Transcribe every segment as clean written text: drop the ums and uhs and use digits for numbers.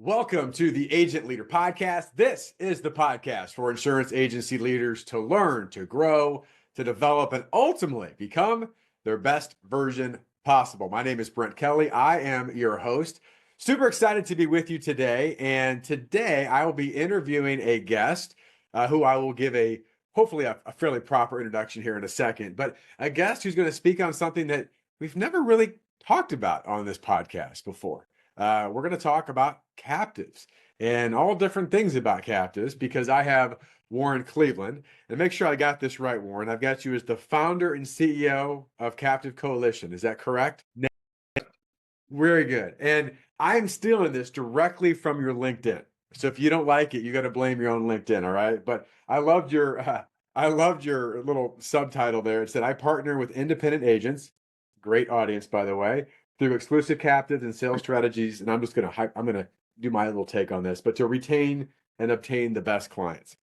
Welcome to the Agent Leader Podcast. This is the podcast for insurance agency leaders to learn, to grow, to develop, and ultimately become their best version possible. My name is Brent Kelly. I am your host. Super excited to be with you today. And today I will be interviewing a guest who I will give hopefully a fairly proper introduction here in a second, but a guest who's going to speak on something that we've never really talked about on this podcast before. We're going to talk about captives and all different things about captives because I have Warren Cleveland. And make sure I got this right, Warren. I've got you as the founder and CEO of Captive Coalition. Is that correct? Very good. And I'm stealing this directly from your LinkedIn. So if you don't like it, you got to blame your own LinkedIn. All right. But I loved your little subtitle there. It said, I partner with independent agents. Great audience, by the way, through exclusive captives and sales strategies. And I'm going to do my little take on this, but to retain and obtain the best clients.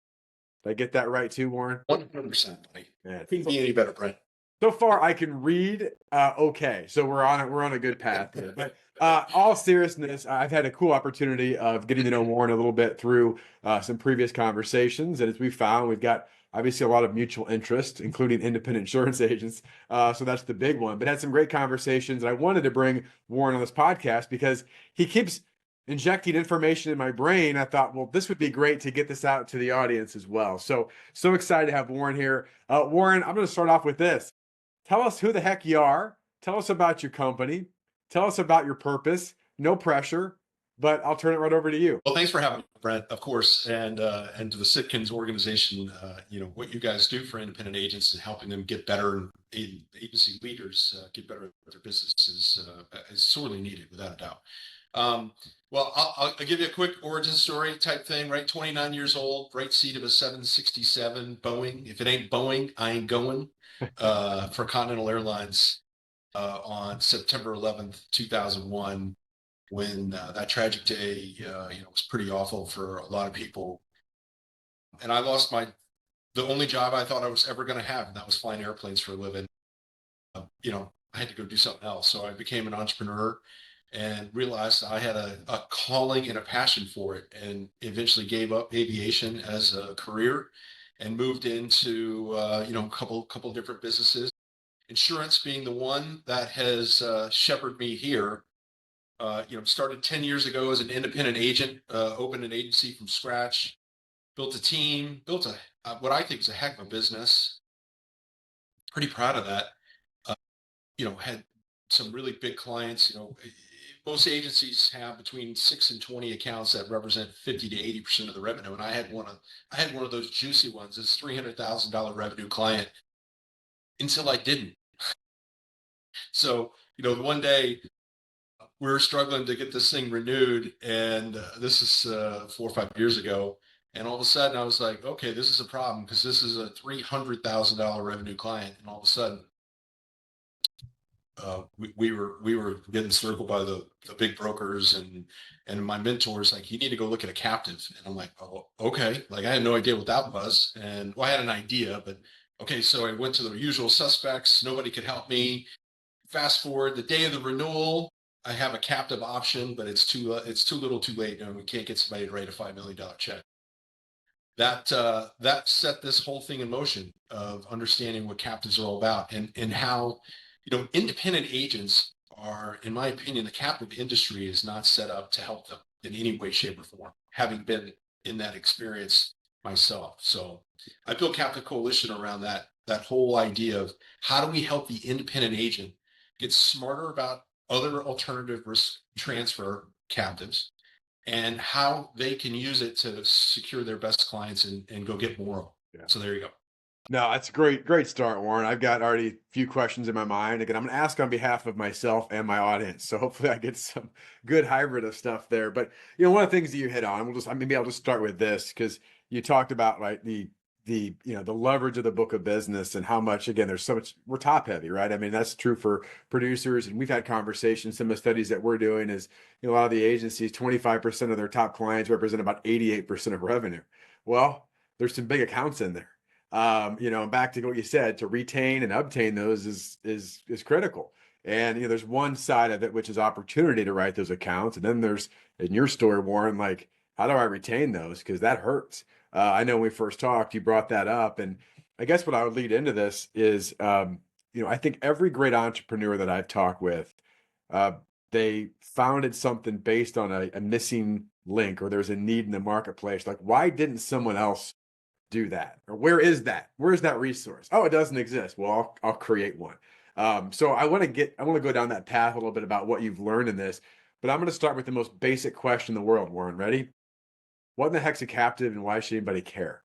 Did I get that right too, Warren? 100%, buddy. Yeah. Couldn't be any better, Brent. So far, I can read okay, so we're on a good path here. But all seriousness, I've had a cool opportunity of getting to know Warren a little bit through some previous conversations, and as we found, we've got obviously a lot of mutual interest, including independent insurance agents. So that's the big one. But had some great conversations, and I wanted to bring Warren on this podcast because he keeps injecting information in my brain. I thought, well, this would be great to get this out to the audience as well. So excited to have Warren here. Warren, I'm going to start off with this. Tell us who the heck you are. Tell us about your company. Tell us about your purpose. No pressure, but I'll turn it right over to you. Well, thanks for having me, Brent, of course, and to the Sitkins organization. What you guys do for independent agents and helping them get better, and agency leaders get better at their businesses is sorely needed, without a doubt. Well, I'll give you a quick origin story type thing, right? 29 years old, right seat of a 767 Boeing. If it ain't Boeing, I ain't going. For Continental Airlines on September 11th, 2001, when that tragic day, was pretty awful for a lot of people. And I lost the only job I thought I was ever going to have, and that was flying airplanes for a living. I had to go do something else. So I became an entrepreneur and realized I had a calling and a passion for it, and eventually gave up aviation as a career and moved into a couple different businesses. Insurance being the one that has shepherded me here. Started 10 years ago as an independent agent, opened an agency from scratch, built a team, built what I think is a heck of a business. Pretty proud of that. Had some really big clients. Most agencies have between 6 and 20 accounts that represent 50 to 80% of the revenue. And I had one of those juicy ones, this $300,000 revenue client, until I didn't. So, one day we were struggling to get this thing renewed, and this is 4 or 5 years ago. And all of a sudden I was like, okay, this is a problem because this is a $300,000 revenue client. And all of a sudden, we were getting circled by the big brokers and my mentors, like, you need to go look at a captive. And I'm like, oh, okay. Like, I had no idea what that was. And I had an idea, but okay. So I went to the usual suspects. Nobody could help me. Fast forward the day of the renewal, I have a captive option, but it's too little too late. We can't get somebody to write a $5 million check. That set this whole thing in motion of understanding what captives are all about, and how, independent agents are, in my opinion, the captive industry is not set up to help them in any way, shape, or form, having been in that experience myself. So I built Captive Coalition around that whole idea of how do we help the independent agent get smarter about other alternative risk transfer captives, and how they can use it to secure their best clients and go get more. Yeah. So there you go. No, that's a great start, Warren. I've got already a few questions in my mind. Again, I'm going to ask on behalf of myself and my audience. So hopefully I get some good hybrid of stuff there. But, one of the things that you hit on, maybe I'll just start with this, because you talked about, right, the leverage of the book of business and how much, again, there's so much, we're top heavy, right? I mean, that's true for producers, and we've had conversations. Some of the studies that we're doing is, a lot of the agencies, 25% of their top clients represent about 88% of revenue. Well, there's some big accounts in there. And back to what you said, to retain and obtain those is critical. And there's one side of it, which is opportunity to write those accounts. And then there's, in your story, Warren, like, how do I retain those? Because that hurts. I know when we first talked, you brought that up. And I guess what I would lead into this is, I think every great entrepreneur that I've talked with, uh, they founded something based on a missing link, or there's a need in the marketplace. Like, why didn't someone else do that? Or where is that? Where is that resource? Oh, it doesn't exist. Well, I'll create one. So I want to go down that path a little bit about what you've learned in this, but I'm going to start with the most basic question in the world, Warren. Ready? What in the heck's a captive, and why should anybody care?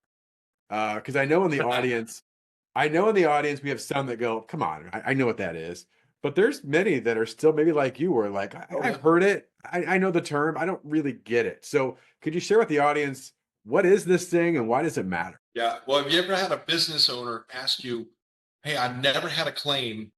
Because I know in the audience we have some that go, "Come on, I know what that is," but there's many that are still maybe like you, were like, "I've heard it, I know the term, I don't really get it." So, could you share with the audience what is this thing and why does it matter? Yeah. Well, have you ever had a business owner ask you, "Hey, I've never had a claim,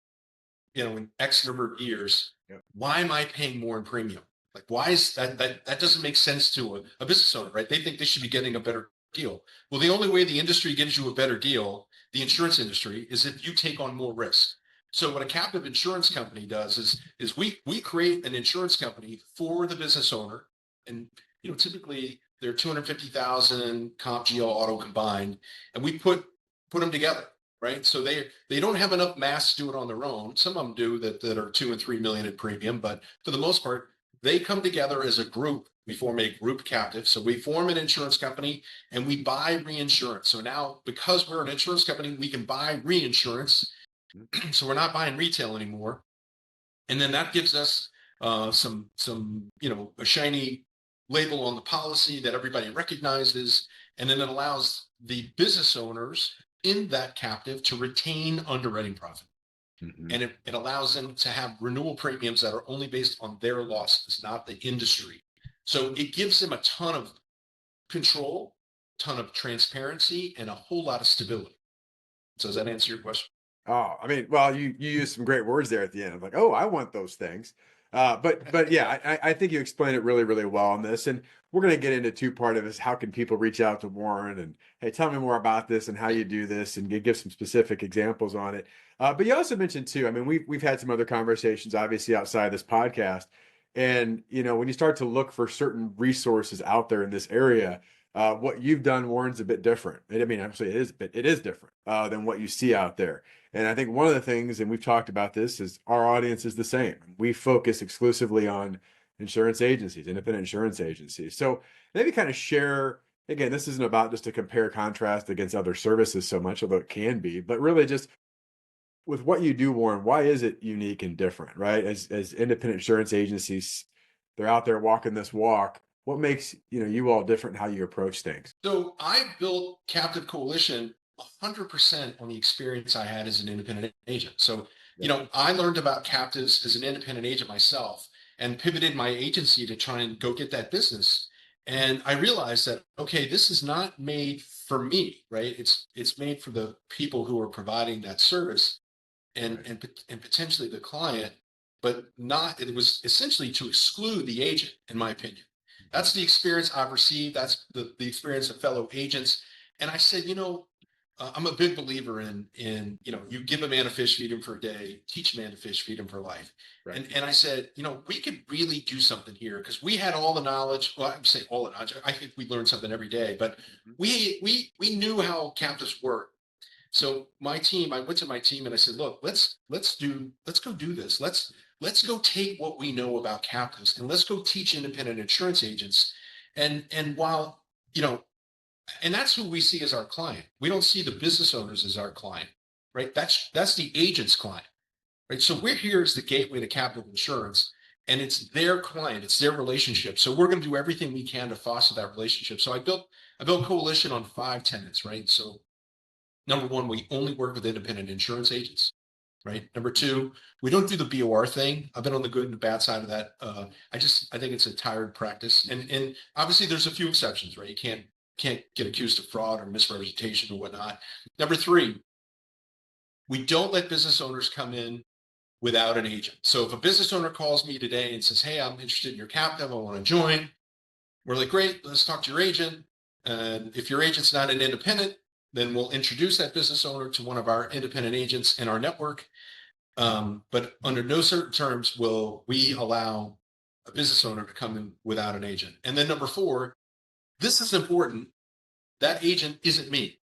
in X number of years. Yep. Why am I paying more in premium? Like, why is that doesn't make sense to a business owner, right? They think they should be getting a better deal. Well, the only way the industry gives you a better deal, the insurance industry, is if you take on more risk. So what a captive insurance company does is we create an insurance company for the business owner, and typically they're 250,000 comp GL auto combined, and we put them together, right? So they don't have enough mass to do it on their own. Some of them do that are 2 and 3 million in premium, but for the most part, they come together as a group. We form a group captive. So we form an insurance company and we buy reinsurance. So now, because we're an insurance company, we can buy reinsurance. So we're not buying retail anymore. And then that gives us some a shiny label on the policy that everybody recognizes, and then it allows the business owners in that captive to retain underwriting profit. Mhm. And it allows them to have renewal premiums that are only based on their losses, not the industry. So it gives them a ton of control, ton of transparency, and a whole lot of stability. So does that answer your question? Oh, I mean, well, you used some great words there at the end. I'm like, oh, I want those things. But yeah, I think you explained it really, really well on this. And we're going to get into two-part of this. How can people reach out to Warren and, hey, tell me more about this and how you do this, and give some specific examples on it. But you also mentioned too, I mean, we've had some other conversations, obviously outside this podcast. And when you start to look for certain resources out there in this area, what you've done, Warren's a bit different. I mean, actually, it is different than what you see out there. And I think one of the things, and we've talked about this, is our audience is the same. We focus exclusively on insurance agencies, independent insurance agencies. So maybe kind of share, again, this isn't about just to compare contrast against other services so much, although it can be, but really just with what you do, Warren, why is it unique and different, right? As independent insurance agencies, they're out there walking this walk. What makes you all different in how you approach things? So I built Captive Coalition 100% on the experience I had as an independent agent. So, Yep. I learned about captives as an independent agent myself and pivoted my agency to try and go get that business. And I realized that, okay, this is not made for me, right? It's made for the people who are providing that service and Right. and potentially the client, but not. It was essentially to exclude the agent, in my opinion. Mhm. That's the experience I've received. That's the experience of fellow agents. And I said, I'm a big believer in you give a man a fish, feed him for a day, teach a man to fish, feed him for life. Right. And I said, we could really do something here because we had all the knowledge. Well, I would say all the knowledge. I think we learned something every day, but Mhm. we knew how captives work. So my team, I went to my team and I said, look, let's go do this. Let's go take what we know about captives and let's go teach independent insurance agents. And while, and that's who we see as our client. We don't see the business owners as our client, right? That's the agent's client, right? So we're here as the gateway to captive insurance, and it's their client, it's their relationship. So we're going to do everything we can to foster that relationship. So I built Coalition on 5 tenets, right? So number one, we only work with independent insurance agents, right? Number two, we don't do the BOR thing. I've been on the good and the bad side of that. I think it's a tired practice, and obviously there's a few exceptions, right? You can't get accused of fraud or misrepresentation or whatnot. Number three, we don't let business owners come in without an agent. So if a business owner calls me today and says, "Hey, I'm interested in your captive, I want to join," we're like, "Great, let's talk to your agent." And if your agent's not an independent, then we'll introduce that business owner to one of our independent agents in our network. But under no certain terms will we allow a business owner to come in without an agent. And then number four, this is important. That agent isn't me.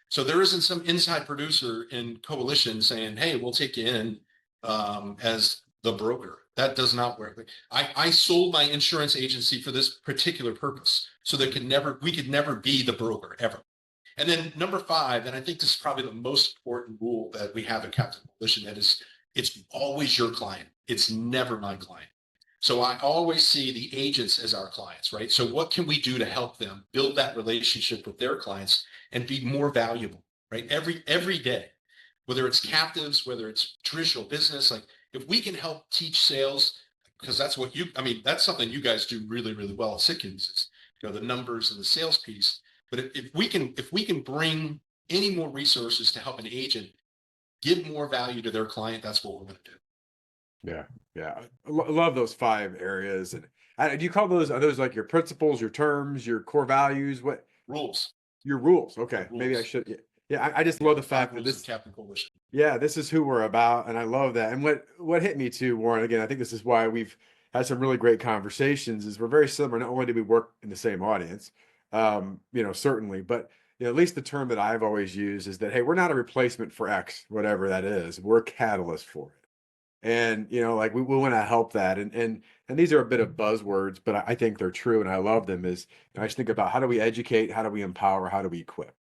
So there isn't some inside producer in coalition saying, hey, we'll take you in as the broker. That does not work. I sold my insurance agency for this particular purpose. So we could never be the broker ever. And then number five, and I think this is probably the most important rule that we have at Captain Coalition, that is, it's always your client. It's never my client. So I always see the agents as our clients, right? So what can we do to help them build that relationship with their clients and be more valuable, right? Every day, whether it's captives, whether it's traditional business, like if we can help teach sales, because that's something you guys do really, really well at Sitkins, is, the numbers and the sales piece. But if we can bring any more resources to help an agent give more value to their client, that's what we're going to do. Yeah, yeah. Love those five areas. And do you call those, are those like your principles, your terms, your core values? What Rules. your rules? Okay, Rules. maybe I should. Yeah, yeah. I just love the fact that this Captain Coalition. Yeah, this is who we're about, and I love that. And what hit me too, Warren, again, I think this is why we've had some really great conversations, is we're very similar. Not only do we work in the same audience, certainly, but at least the term that I've always used is that, hey, we're not a replacement for X, whatever that is. We're a catalyst for it. And like we want to help that. And these are a bit of buzzwords, but I think they're true, and I love them. Is I just think about, how do we educate, how do we empower, how do we equip,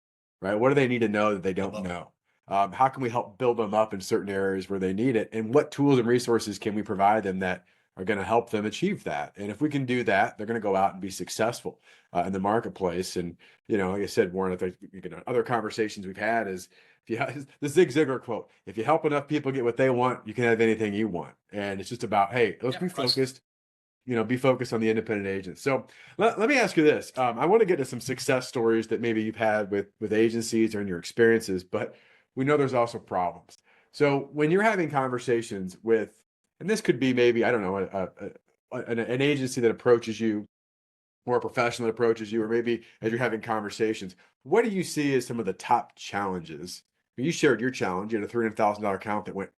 right? What do they need to know that they don't know? How can we help build them up in certain areas where they need it? And what tools and resources can we provide them that are going to help them achieve that? And if we can do that, they're going to go out and be successful in the marketplace. And, like I said, Warren, I think other conversations we've had is, the Zig Ziglar quote, if you help enough people get what they want, you can have anything you want. And it's just about, hey, let's be focused. Be focused on the independent agents. So let me ask you this. I want to get to some success stories that maybe you've had with agencies or in your experiences, but we know there's also problems. So when you're having conversations with, and this could be maybe, I don't know, an agency that approaches you, or a professional that approaches you, or maybe as you're having conversations, what do you see as some of the top challenges? You shared your challenge. You had a $300,000 account that went.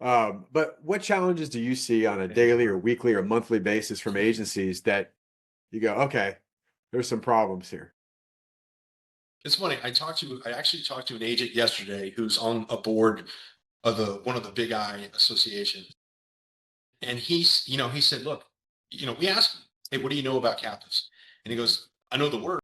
But what challenges do you see on a daily or weekly or monthly basis from agencies that you go, okay, there's some problems here? It's funny. I actually talked to an agent yesterday who's on a board of one of the Big I associations. And he said, look, we asked him, hey, what do you know about captives? And he goes, I know the word,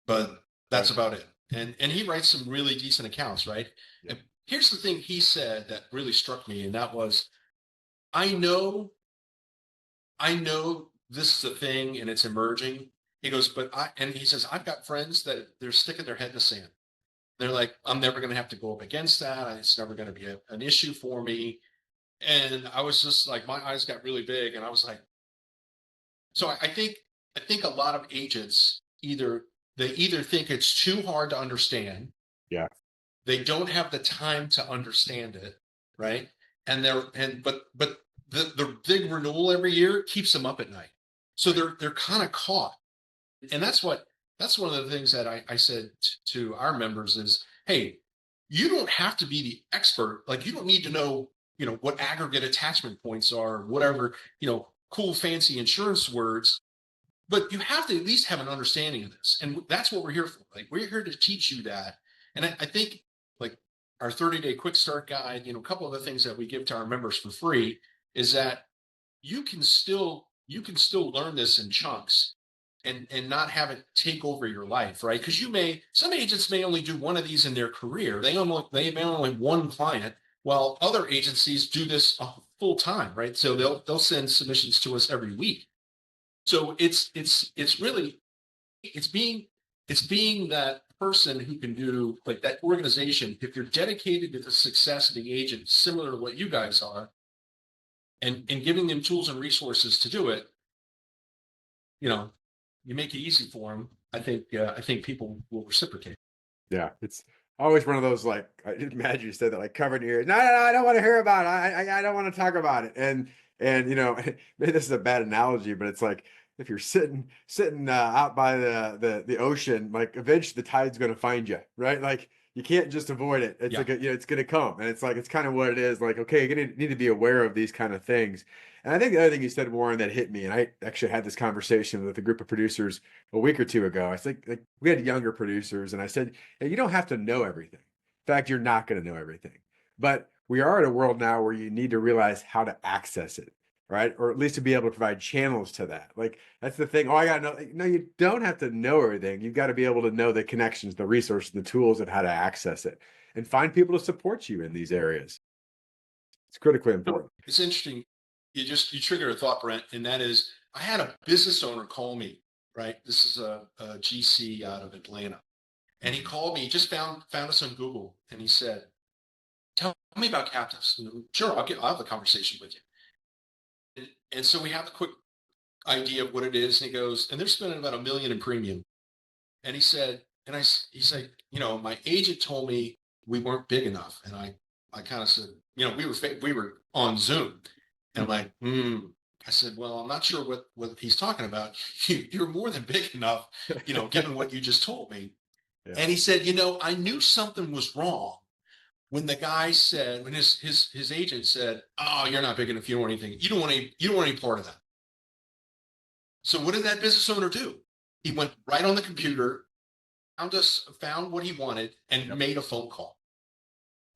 but that's about it. And he writes some really decent accounts, right? Yeah. And here's the thing he said that really struck me, and that was, I know this is a thing and it's emerging. He goes, and he says, I've got friends that they're sticking their head in the sand. They're like, I'm never going to have to go up against that. It's never going to be an issue for me. And I was just like, my eyes got really big, and I was like, so I think a lot of agents either think it's too hard to understand. Yeah. They don't have the time to understand it, right? But the big renewal every year keeps them up at night. So they're kind of caught. And that's one of the things that I said to our members is, hey, you don't have to be the expert. Like, you don't need to know, what aggregate attachment points are, whatever, cool, fancy insurance words, but you have to at least have an understanding of this. And that's what we're here for. Like, we're here to teach you that. And I think, like, our 30-day quick start guide, a couple of the things that we give to our members for free is that you can still learn this in chunks and not have it take over your life, right? Because some agents may only do one of these in their career. They may only have one client, while other agencies do this full time, right? So they'll send submissions to us every week. So it's being that person who can do, like, that organization. If you're dedicated to the success of the agent, similar to what you guys are, and giving them tools and resources to do it, you make it easy for them. I think people will reciprocate. Yeah, it's always one of those, like, I imagine you said that, like, covering your ears. No, I don't want to hear about it. I don't want to talk about it. And maybe this is a bad analogy, but it's like, if you're sitting out by the ocean, like, eventually the tide's going to find you, right? Like, you can't just avoid it. It's Yeah. like it's going to come, and it's kind of what it is. Like, okay, you're going to need to be aware of these kind of things. And I think the other thing you said, Warren, that hit me, and I actually had this conversation with a group of producers a week or two ago. I think like we had younger producers, and I said, hey, you don't have to know everything. In fact, you're not going to know everything, but we are in a world now where you need to realize how to access it, right? Or at least to be able to provide channels to that. Like that's the thing. Oh, I got to know. No, you don't have to know everything. You've got to be able to know the connections, the resources, the tools of how to access it and find people to support you in these areas. It's critically So important. it's interesting. You trigger a thought, Brent, and that is I had a business owner call me, right? This is a GC out of Atlanta. And he called me, he just found us on Google, and he said, tell me about captives. Sure, I'll have a conversation with you. And so we have a quick idea of what it is. And he goes, and they're spending about $1 million in premium. And he said, he's like, my agent told me we weren't big enough. And I kind of said, we were on Zoom. And I'm like, I said, well, I'm not sure what he's talking about. You're more than big enough, given what you just told me. Yeah. And he said, I knew something was wrong when the guy said, when his agent said, "Oh, you're not big enough. You don't want anything. You don't want any part of that." So what did that business owner do? He went right on the computer, found what he wanted, and made a phone call.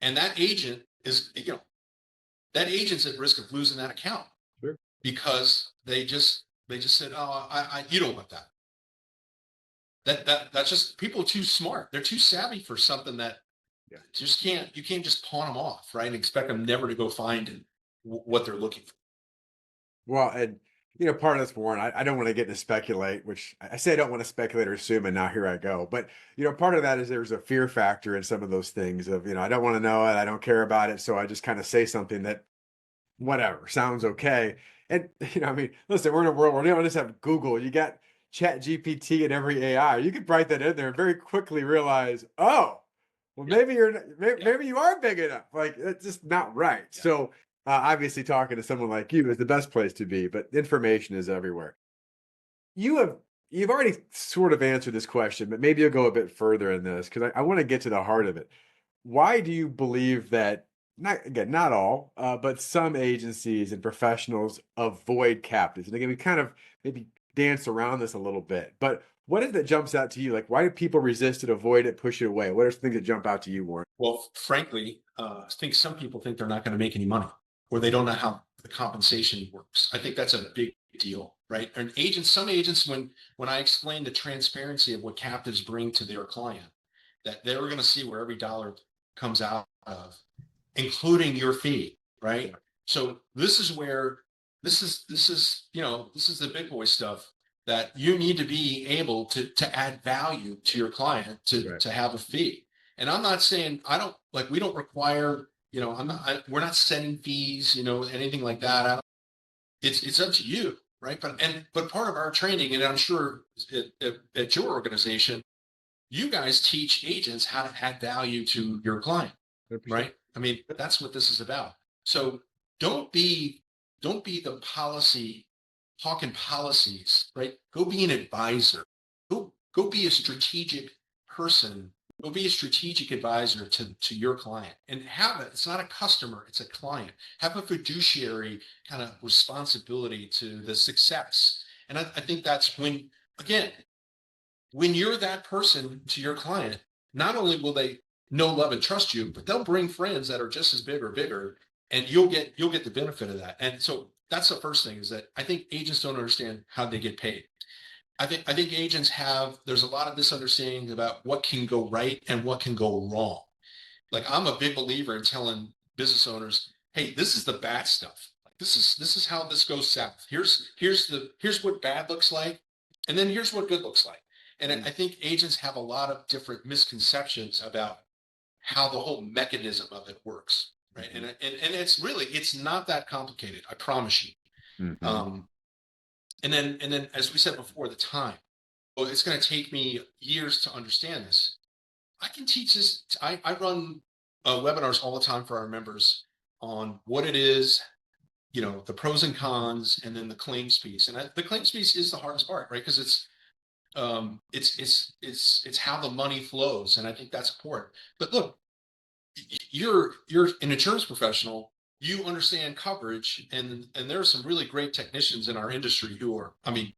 And that agent that agent's at risk of losing that account Sure. because they just said, "Oh, you don't want that." That's just people are too smart. They're too savvy for something that you can't just pawn them off, right? And expect them never to go find what they're looking for. Well, and part of this, Warren, I don't want to get into speculate, which I say I don't want to speculate or assume, and now here I go. But part of that is there's a fear factor in some of those things of I don't want to know it, I don't care about it, so I just kind of say something that whatever sounds okay. And I mean, listen, we're in a world where you don't just have Google, you got Chat GPT and every AI. You could write that in there and very quickly realize, oh, well, maybe maybe you are big enough. Like it's just not right. Yeah. So obviously, talking to someone like you is the best place to be. But information is everywhere. You have you've already sort of answered this question, but maybe you'll go a bit further in this because I want to get to the heart of it. Why do you believe that, not all, but some agencies and professionals avoid captives? And again, we kind of maybe dance around this a little bit, but what is it that jumps out to you? Like, why do people resist it, avoid it, push it away? What are some things that jump out to you, Warren? Well, frankly, I think some people think they're not going to make any money, or they don't know how the compensation works. I think that's a big deal, right? And some agents, when I explain the transparency of what captives bring to their client, that they're going to see where every dollar comes out of, including your fee, right? So this is where this is the big boy stuff that you need to be able to add value to your client to have a fee. And I'm not saying we don't require, we're not setting fees, anything like that. It's up to you, right? But part of our training, and I'm sure at your organization, you guys teach agents how to add value to your client, 100%. right? I mean, that's what this is about. So don't be the talking policies, right? Go be an advisor. Go be a strategic person. Go be a strategic advisor to your client and have it. It's not a customer, it's a client. Have a fiduciary kind of responsibility to the success. And I think that's again, when you're that person to your client, not only will they know, love, and trust you, but they'll bring friends that are just as big or bigger, and you'll get the benefit of that. And so that's the first thing, is that I think agents don't understand how they get paid. I think agents there's a lot of misunderstanding about what can go right and what can go wrong. Like, I'm a big believer in telling business owners, hey, this is the bad stuff. This is how this goes south. Here's what bad looks like, and then here's what good looks like. And I think agents have a lot of different misconceptions about how the whole mechanism of it works, right? And it's not that complicated, I promise you. Mhm. And then as we said before, the time. Well, it's going to take me years to understand this. I can teach this. I run webinars all the time for our members on what it is, the pros and cons, and then the claims piece. And the claims piece is the hardest part, right? Because It's how the money flows, and I think that's important. But look, you're an insurance professional. You understand coverage, and there are some really great technicians in our industry who are, I mean,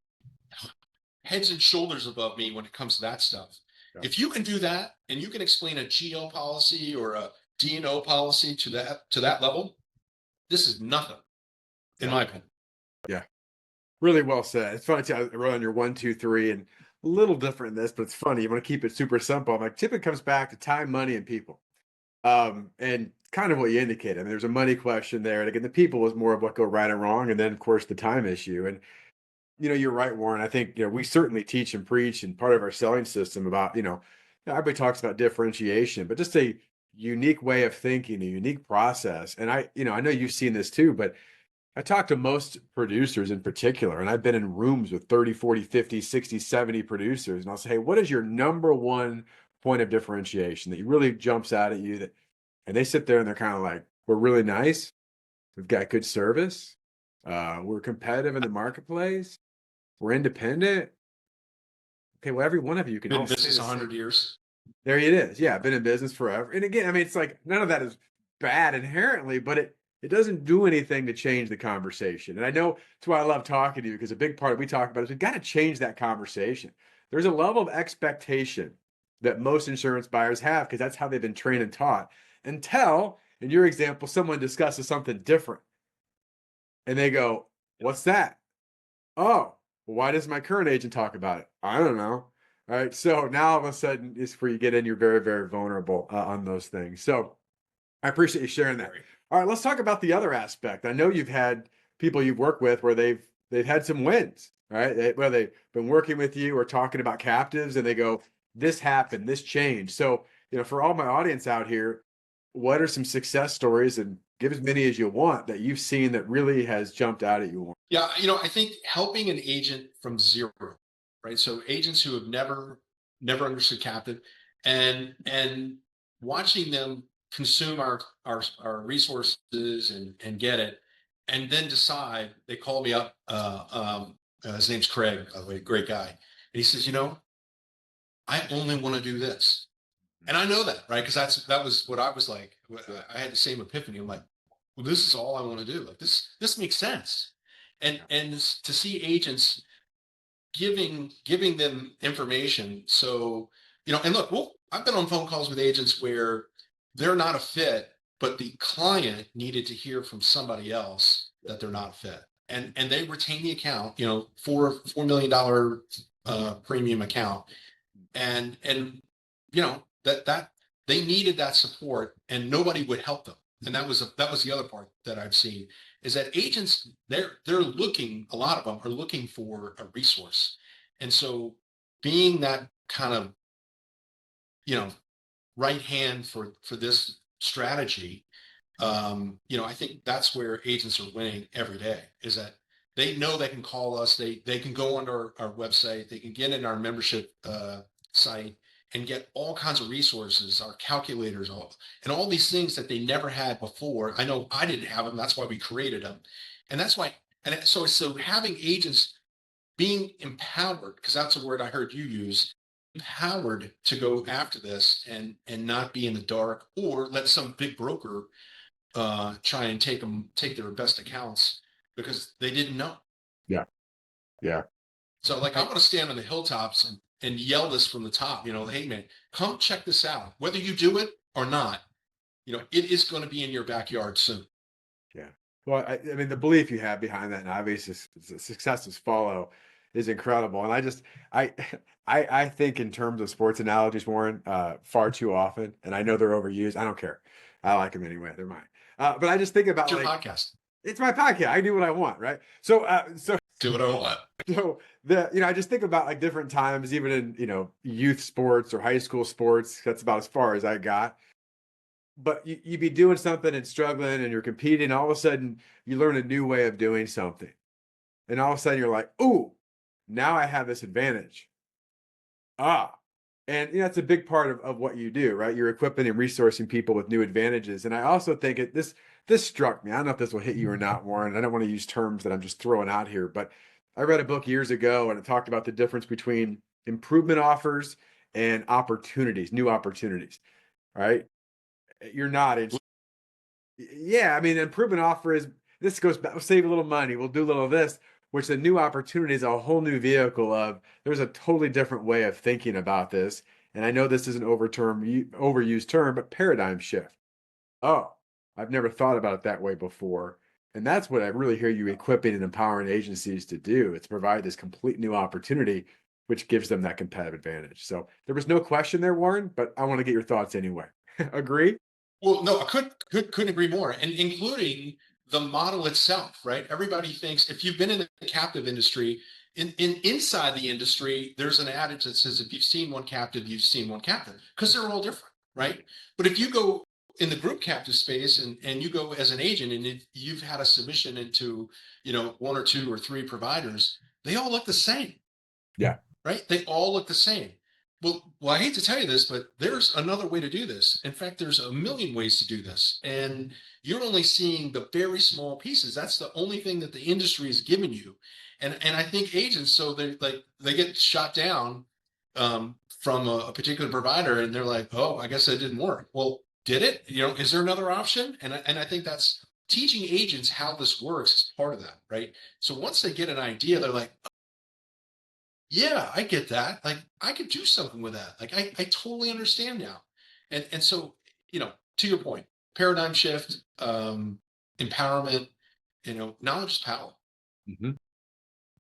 heads and shoulders above me when it comes to that stuff. Yeah. If you can do that and you can explain a GO policy or a D&O policy to that level, this is nothing, in Yeah. my opinion. Yeah. Really well said. It's funny too. I wrote on your 1, 2, 3, and a little different in this, but it's funny. You want to keep it super simple. I'm like, typically comes back to time, money, and people. And kind of what you indicated. I mean, there's a money question there. And again, the people is more of what go right and wrong, and then of course the time issue. And you're right, Warren. I think we certainly teach and preach, and part of our selling system about everybody talks about differentiation, but just a unique way of thinking, a unique process. And I know you've seen this too, but I talk to most producers in particular, and I've been in rooms with 30, 40, 50, 60, 70 producers. And I'll say, hey, what is your number one point of differentiation that really jumps out at you? And they sit there and they're kind of like, we're really nice. We've got good service. We're competitive in the marketplace. We're independent. Okay, well, every one of you can Been all in say business the same. 100 years. There it is. Yeah, I've been in business forever. And again, I mean, it's like none of that is bad inherently, but it doesn't do anything to change the conversation. And I know that's why I love talking to you, because a big part we talk about is we've got to change that conversation. There's a level of expectation that most insurance buyers have because that's how they've been trained and taught until, in your example, someone discusses something different and they go, "What's that?" "Oh, well, why does my current agent talk about it?" "I don't know." All right. So now all of a sudden is where you get in, you're very, very vulnerable on those things. So I appreciate you sharing that. All right, let's talk about the other aspect. I know you've had people you've worked with where they've had some wins, right? Where they've been working with you or talking about captives and they go, this happened, this changed. So, for all my audience out here, what are some success stories, and give as many as you want, that you've seen that really has jumped out at you? Yeah, I think helping an agent from zero, right? So agents who have never understood captive, and watching them consume our resources and get it, and then decide. They call me up. His name's Craig, by the way, great guy, and he says, I only want to do this, and I know that, right? Because that was what I was like. I had the same epiphany. I'm like, well, this is all I want to do. Like this makes sense. And to see agents giving them information. So, and look, well, I've been on phone calls with agents where they're not a fit, but the client needed to hear from somebody else that they're not a fit. And they retain the account, $4 million premium account. And that they needed that support and nobody would help them. And that was the other part that I've seen, is that agents, they're looking, a lot of them are looking for a resource. And so being that kind of, you know, right hand for this strategy, I think that's where agents are winning every day, is that they know they can call us, they can go on our website, they can get in our membership site and get all kinds of resources, our calculators, and all these things that they never had before. I know I didn't have them. That's why we created them. And that's why, and so having agents being empowered, because that's a word I heard you use, empowered to go after this and not be in the dark or let some big broker try and take their best accounts because they didn't know. Yeah. Yeah. So like I want to stand on the hilltops and yell this from the top, hey man, come check this out. Whether you do it or not, it is going to be in your backyard soon. Yeah. Well, I mean, the belief you have behind that, and obviously successes follow, is incredible. And I, I think in terms of sports analogies, Warren, far too often, and I know they're overused. I don't care. I like them anyway. They're mine. But I just think about It's your like, podcast. it's my podcast. I do what I want, right? So Do what I want. so I just think about like different times, even in, youth sports or high school sports. That's about as far as I got. But you'd be doing something and struggling and you're competing. All of a sudden, you learn a new way of doing something. And all of a sudden, you're like, ooh, now I have this advantage. Ah. And that's a big part of what you do, right? You're equipping and resourcing people with new advantages. And I also think this struck me. I don't know if this will hit you or not, Warren. I don't want to use terms that I'm just throwing out here, but I read a book years ago and it talked about the difference between improvement offers and opportunities, new opportunities. Right? You're not. Yeah, I mean, an improvement offer is this goes back, we'll save a little money, we'll do a little of this, which a new opportunity is a whole new vehicle of there's a totally different way of thinking about this. And I know this is an overused term, but paradigm shift. Oh, I've never thought about it that way before. And that's what I really hear you equipping and empowering agencies to do. It's provide this complete new opportunity, which gives them that competitive advantage. So there was no question there, Warren, but I want to get your thoughts anyway. Agree? Well, no, I couldn't agree more, and including the model itself, right? Everybody thinks if you've been in the captive industry, inside the industry, there's an adage that says if you've seen one captive, you've seen one captive, because they're all different, right? But if you go in the group captive space and you go as an agent and if you've had a submission into, one or two or three providers, they all look the same, Yeah. right? They all look the same. Well, I hate to tell you this, but there's another way to do this. In fact, there's a million ways to do this. And you're only seeing the very small pieces. That's the only thing that the industry has given you. And I think agents, so they get shot down from a particular provider and they're like, oh, I guess that didn't work. Well, did it? Is there another option? And I think that's teaching agents how this works is part of that, right? So once they get an idea, they're like, yeah, I get that. Like I could do something with that. Like I totally understand now. And so, to your point, paradigm shift, empowerment, knowledge is power. Mhm.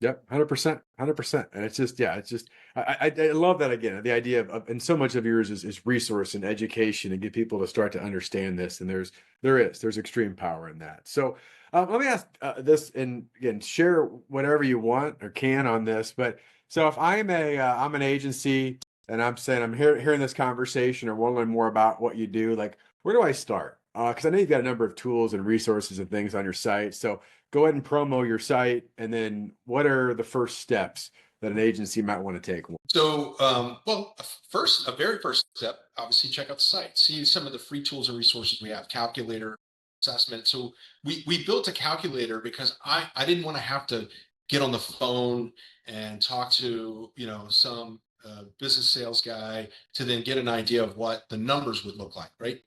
Yep, 100%, 100%. And it's just, yeah, it's just, I love that again. The idea and so much of yours is resource and education and get people to start to understand this. And there's extreme power in that. So let me ask this, and again, share whatever you want or can on this. But so if I'm an agency and I'm saying hearing this conversation or want to learn more about what you do, like where do I start? Because I know you've got a number of tools and resources and things on your site. So go ahead and promo your site, and then what are the first steps that an agency might want to take? So, well, a very first step, obviously check out the site, see some of the free tools and resources we have, calculator, assessment. So we built a calculator because I didn't want to have to get on the phone and talk to, some business sales guy to then get an idea of what the numbers would look like, right?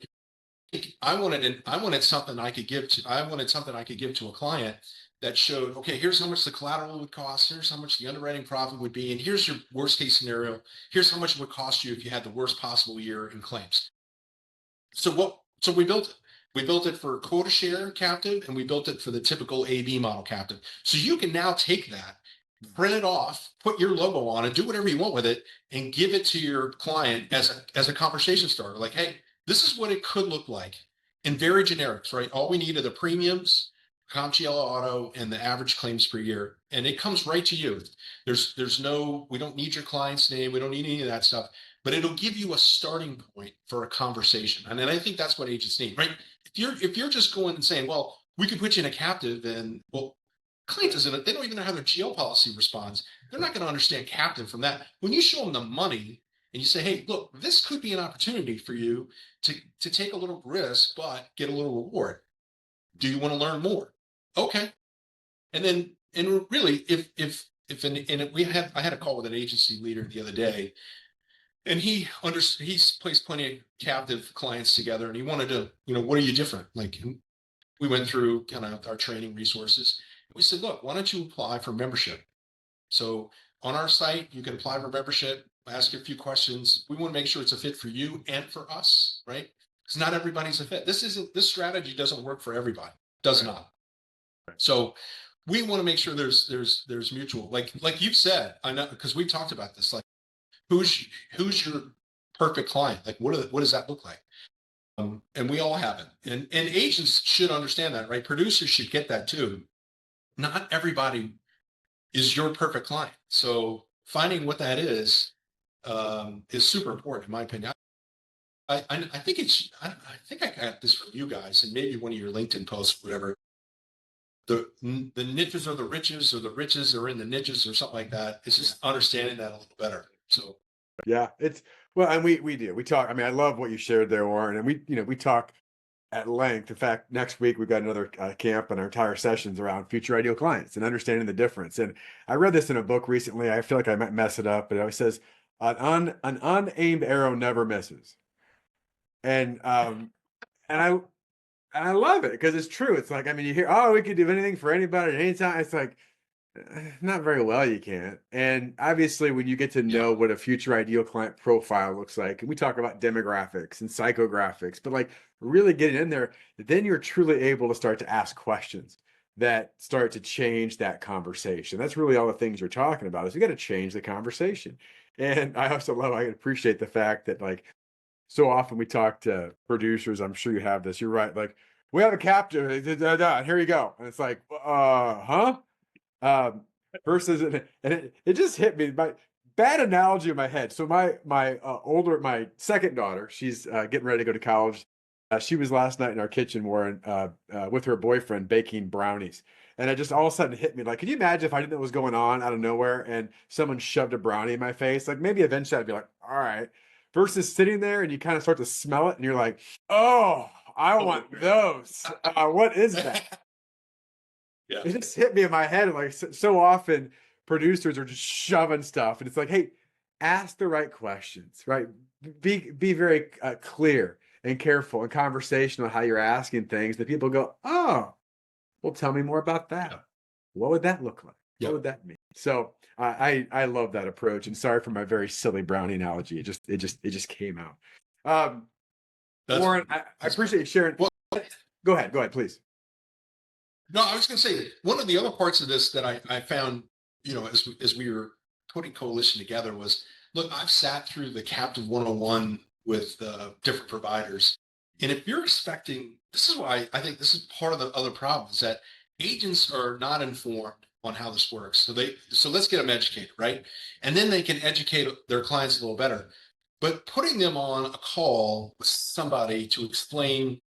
I wanted something I could give to a client that showed, okay, here's how much the collateral would cost, here's how much the underwriting profit would be, and here's your worst case scenario, here's how much it would cost you if you had the worst possible year in claims. So we built it. We built it for quota share captive, and we built it for the typical AB model captive. So you can now take that, print it off, put your logo on it, do whatever you want with it, and give it to your client as a conversation starter. Like, hey, this is what it could look like in very generics, right? All we need are the premiums, comp GL auto, and the average claims per year, and it comes right to you. We don't need your client's name, we don't need any of that stuff, but it'll give you a starting point for a conversation. And then I think that's what agents need, right? If you're just going and saying, well, we could put you in a captive, and well, client doesn't, they don't even know how their GL policy responds. They're not going to understand captive from that. When you show them the money and you say, hey, look, this could be an opportunity for you to take a little risk, but get a little reward. Do you want to learn more? Okay. And really, I had a call with an agency leader the other day, and he's placed plenty of captive clients together, and he wanted to, what are you different? Like, we went through kind of our training resources. We said, look, why don't you apply for membership? So on our site, you can apply for membership, ask a few questions. We want to make sure it's a fit for you and for us, right? Because not everybody's a fit. This strategy doesn't work for everybody. Does not. So we want to make sure there's mutual, like you've said, I know, because we talked about this, like who's your perfect client? Like what does that look like? And we all have it. And agents should understand that, right? Producers should get that too. Not everybody is your perfect client. So finding what that is super important, in my opinion. I think I think I got this from you guys, and maybe one of your LinkedIn posts, whatever. The niches are the riches, or the riches are in the niches, or something like that. It's just understanding that a little better. So Yeah, it's well, and we do. We talk. I mean, I love what you shared there, Warren. And we talk at length. In fact, next week we've got another camp, and our entire sessions around future ideal clients and understanding the difference. And I read this in a book recently. I feel like I might mess it up, but it always says an unaimed arrow never misses. And and I love it because it's true. It's like, I mean, you hear, oh, we could do anything for anybody at any time. It's like, not very well, you can't. And obviously, when you get to Yeah. know what a future ideal client profile looks like, and we talk about demographics and psychographics, but like really getting in there, then you're truly able to start to ask questions that start to change that conversation. That's really all the things you're talking about is we got to change the conversation. And I also love, I appreciate the fact that like so often we talk to producers. I'm sure you have this. You're right. Like, we have a captive. Here you go. And it's like, huh? Um, versus, and it just hit me. My bad analogy in my head. So my second daughter, she's getting ready to go to college. She was last night in our kitchen, Warren, with her boyfriend baking brownies. And it just all of a sudden hit me. Like, can you imagine if I didn't know what was going on out of nowhere and someone shoved a brownie in my face? Like, maybe eventually I'd be like, all right. Versus sitting there and you kind of start to smell it and you're like, oh, I want those. What is that? Yeah. It just hit me in my head. Like, so often producers are just shoving stuff. And it's like, hey, ask the right questions, right? Be very clear and careful and conversational how you're asking things that people go, oh, well, tell me more about that. Yeah. What would that look like? Yeah. What would that mean? So I love that approach. And sorry for my very silly brownie analogy. It just came out. Warren, I appreciate you sharing. Well, go ahead, please. no, I was going to say one of the other parts of this that I found, as we were putting coalition together was, look, I've sat through the Captive 101 with different providers. And if you're expecting, this is why I think this is part of the other problem is that agents are not informed on how this works. So let's get them educated, right? And then they can educate their clients a little better. But putting them on a call with somebody to explain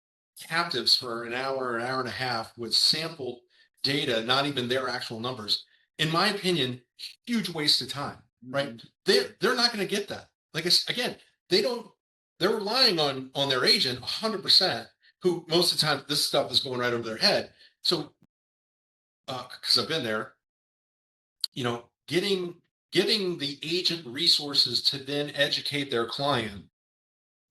captives for an hour and a half with sampled data, not even their actual numbers, in my opinion, huge waste of time, right? They're not going to get that. Like, again, they're relying on their agent 100%, who most of the time this stuff is going right over their head. So, because I've been there, getting the agent resources to then educate their client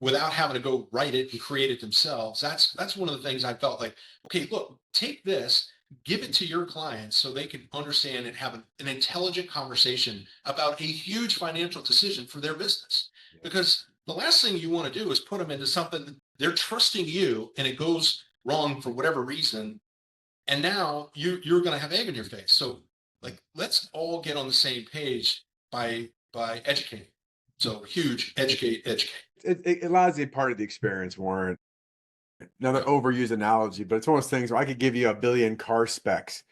without having to go write it and create it themselves. That's one of the things I felt like, okay, look, take this, give it to your clients so they can understand and have an intelligent conversation about a huge financial decision for their business. Because the last thing you want to do is put them into something that they're trusting you and it goes wrong for whatever reason. And now you're going to have egg in your face. So like, let's all get on the same page by educating. So huge, educate. It allows you part of the experience, Warren. Another overused analogy, but it's one of those things where I could give you a billion car specs,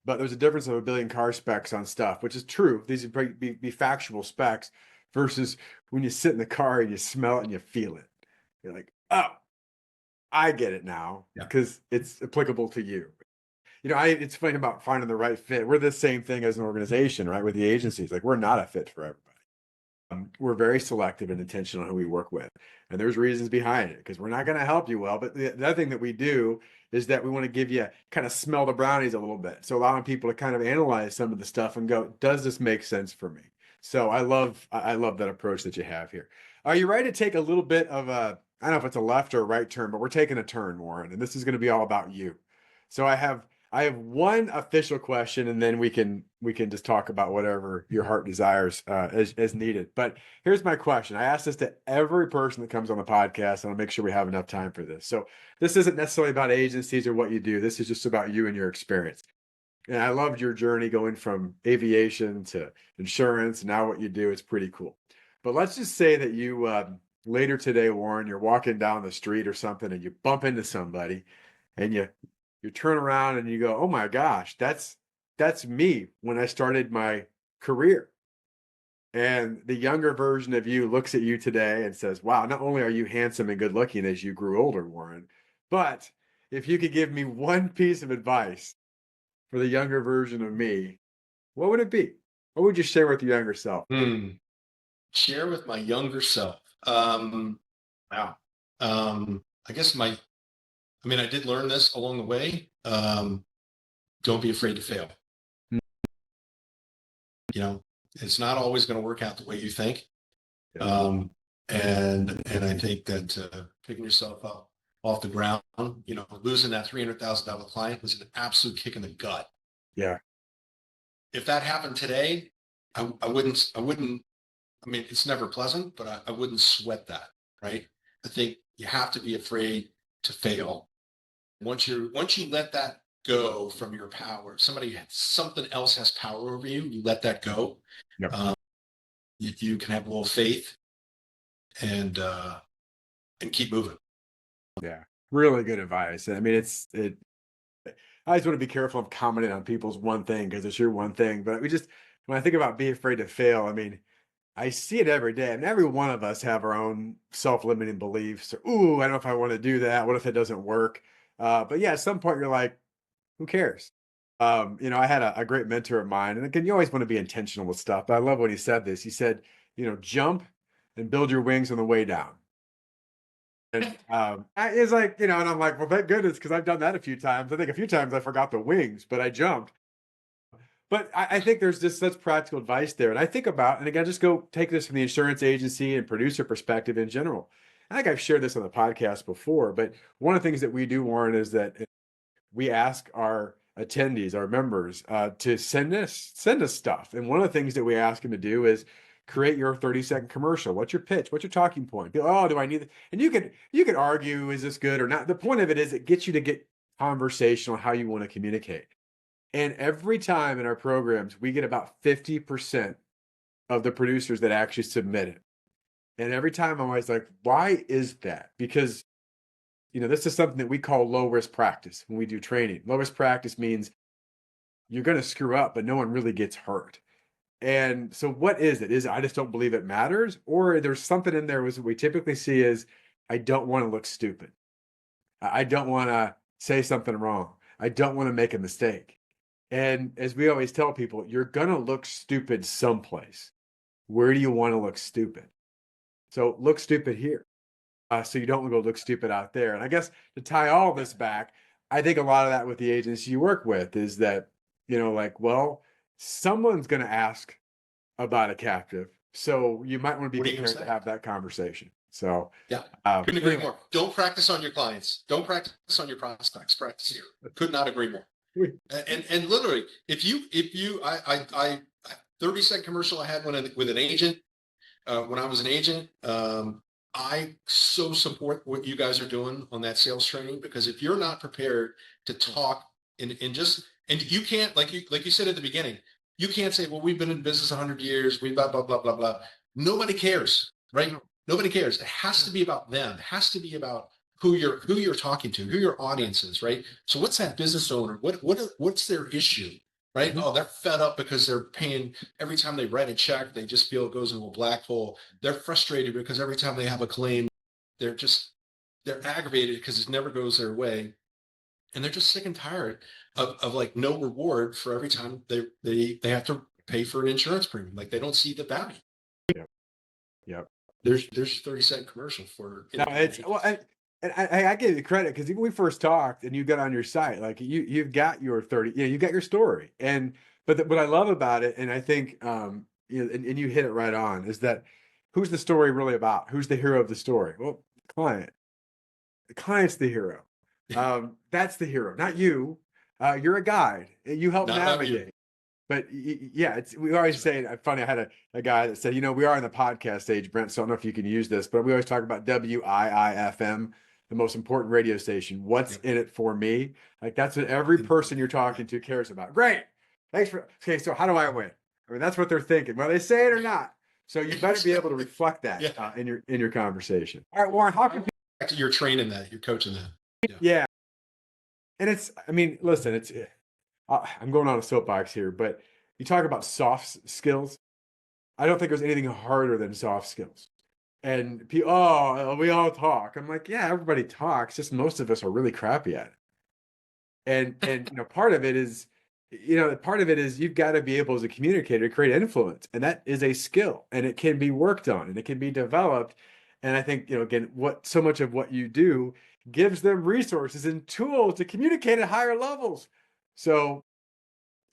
but there's a difference of a billion car specs on stuff, which is true. These would be factual specs versus when you sit in the car and you smell it and you feel it. You're like, oh, I get it now because it's applicable to you. It's funny about finding the right fit. We're the same thing as an organization, right? With the agencies, like we're not a fit for everybody. We're very selective and intentional who we work with. And there's reasons behind it because we're not going to help you well. But the other thing that we do is that we want to give you kind of smell the brownies a little bit. So allowing people to kind of analyze some of the stuff and go, does this make sense for me? So I love that approach that you have here. Are you ready to take a little bit of I don't know if it's a left or a right turn, but we're taking a turn, Warren, and this is going to be all about you. So I have one official question, and then we can just talk about whatever your heart desires as needed. But here's my question. I ask this to every person that comes on the podcast, and I'll make sure we have enough time for this. So this isn't necessarily about agencies or what you do. This is just about you and your experience. And I loved your journey going from aviation to insurance, and now what you do. It's pretty cool. But let's just say that you later today, Warren, you're walking down the street or something, and you bump into somebody, and you turn around and you go, oh my gosh, that's me when I started my career. And the younger version of you looks at you today and says, wow, not only are you handsome and good looking as you grew older, Warren, but if you could give me one piece of advice for the younger version of me, what would it be? What would you share with your younger self? Share with my younger self. Wow. I guess I mean, I did learn this along the way. Don't be afraid to fail. You know, it's not always going to work out the way you think. Um, and I think that picking yourself up off the ground, you know, losing that $300,000 client was an absolute kick in the gut. Yeah. If that happened today, I wouldn't, I mean, it's never pleasant, but I wouldn't sweat that, right? I think you have to be afraid to fail. Once you let that go from your power, something else has power over you, you let that go. Yep. You can have a little faith and keep moving. Yeah. Really good advice. I mean, I just want to be careful of commenting on people's one thing because it's your one thing. But when I think about be afraid to fail, I mean, I see it every day. And every one of us have our own self-limiting beliefs. Or, ooh, I don't know if I want to do that. What if it doesn't work? But yeah, at some point you're like, who cares? I had a great mentor of mine, and again, you always want to be intentional with stuff. But I love when he said this. He said, jump and build your wings on the way down. And it's like, and I'm like, well, thank goodness, because I've done that a few times. I think a few times I forgot the wings, but I jumped. But I think there's just such practical advice there. And I think about, and again, just go take this from the insurance agency and producer perspective in general. I think I've shared this on the podcast before, but one of the things that we do, Warren, is that we ask our attendees, our members, to send us stuff. And one of the things that we ask them to do is create your 30-second commercial. What's your pitch? What's your talking point? Oh, do I need it? And you could argue, is this good or not? The point of it is it gets you to get conversational how you want to communicate. And every time in our programs, we get about 50% of the producers that actually submit it. And every time I'm always like, why is that? Because this is something that we call low risk practice when we do training. Low risk practice means you're going to screw up, but no one really gets hurt. And so what is it? Is it I just don't believe it matters? Or there's something in there what we typically see is I don't want to look stupid. I don't want to say something wrong. I don't want to make a mistake. And as we always tell people, you're going to look stupid someplace. Where do you want to look stupid? So look stupid here. So you don't go look stupid out there. And I guess to tie all this back, I think a lot of that with the agency you work with is that, well, someone's going to ask about a captive. So you might want to be prepared to have that conversation. So yeah, couldn't agree more. Don't practice on your clients. Don't practice on your prospects. Practice here. Could not agree more. And literally, if you 30-second commercial I had with an agent when I was an agent. I so support what you guys are doing on that sales training, because if you're not prepared to talk and you can't, like you said at the beginning, you can't say, well, we've been in business 100 years, we blah, blah, blah, blah, blah. Nobody cares, right? Nobody cares. It has to be about them. It has to be about who you're talking to, who your audience is, right? So what's that business owner? What's their issue? Right? Mm-hmm. Oh, they're fed up because they're paying every time they write a check, they just feel it goes into a black hole. They're frustrated because every time they have a claim, they're aggravated because it never goes their way. And they're just sick and tired of like no reward for every time they have to pay for an insurance premium. Like they don't see the value. Yep. There's 30-second commercial for no, it's well, and I give you credit because even when we first talked and you got on your site, like you've got your 30, you got your story. But what I love about it, and I think and you hit it right on, is that who's the story really about? Who's the hero of the story? Well, the client. The client's the hero. That's the hero, not you. You're a guide. You help navigate. But yeah, we always say, funny, I had a guy that said, we are in the podcast age, Brent, so I don't know if you can use this, but we always talk about WIIFM, the most important radio station. What's in it for me? Like that's what every person you're talking to cares about. Great. Okay, so how do I win? I mean, that's what they're thinking, whether they say it or not. So you better be able to reflect that in your conversation. All right, Warren, how can you're training that, you're coaching that. Yeah. And listen, I'm going on a soapbox here, but you talk about soft skills. I don't think there's anything harder than soft skills. And we all talk. I'm like, yeah, everybody talks. Just most of us are really crappy at it. And part of it is, you've got to be able as a communicator to create influence, and that is a skill, and it can be worked on, and it can be developed. And I think again, so much of what you do gives them resources and tools to communicate at higher levels. So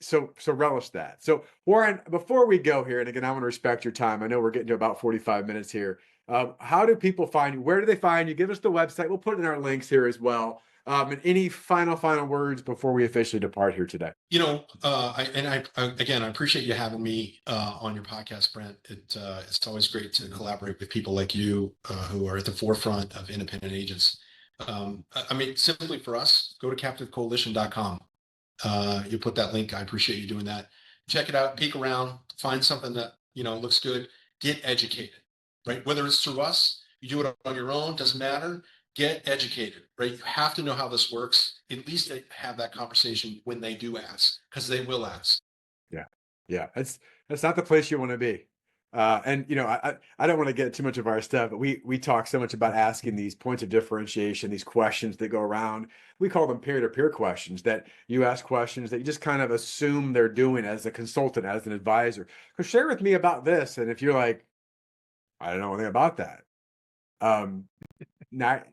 so relish that. So Warren, before we go here, and again, I want to respect your time. I know we're getting to about 45 minutes here. How do people find you? Where do they find you? Give us the website. We'll put it in our links here as well. And any final words before we officially depart here today? Again, I appreciate you having me on your podcast, Brent. It's always great to collaborate with people like you who are at the forefront of independent agents. Simply for us, go to captivecoalition.com. You put that link. I appreciate you doing that. Check it out, peek around, find something that, looks good, get educated, right? Whether it's through us, you do it on your own, doesn't matter. Get educated, right? You have to know how this works. At least have that conversation when they do ask, because they will ask. Yeah. Yeah. That's not the place you want to be. And I don't want to get too much of our stuff, but we talk so much about asking these points of differentiation, these questions that go around. We call them peer-to-peer questions, that you ask questions that you just kind of assume they're doing as a consultant, as an advisor. Because share with me about this. And if you're like, I don't know anything about that. Now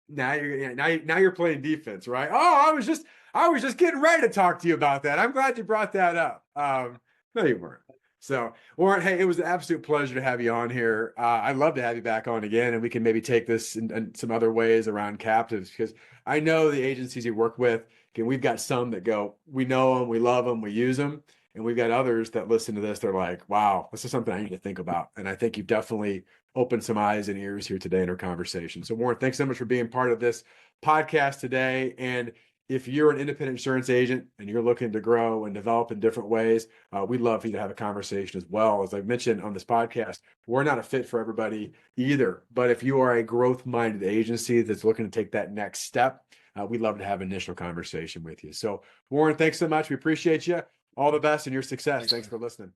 now you're playing defense, right? Oh, I was just getting ready to talk to you about that. I'm glad you brought that up. No, you weren't. So, Warren, hey, it was an absolute pleasure to have you on here. I'd love to have you back on again, and we can maybe take this in some other ways around captives, because I know the agencies you work with. Again, we've got some that go, we know them, we love them, we use them, and we've got others that listen to this. They're like, wow, this is something I need to think about. And I think you've definitely opened some eyes and ears here today in our conversation. So, Warren, thanks so much for being part of this podcast today. And if you're an independent insurance agent and you're looking to grow and develop in different ways, we'd love for you to have a conversation as well. As I've mentioned on this podcast, we're not a fit for everybody either. But if you are a growth-minded agency that's looking to take that next step, we'd love to have an initial conversation with you. So, Warren, thanks so much. We appreciate you. All the best in your success. Thanks for listening.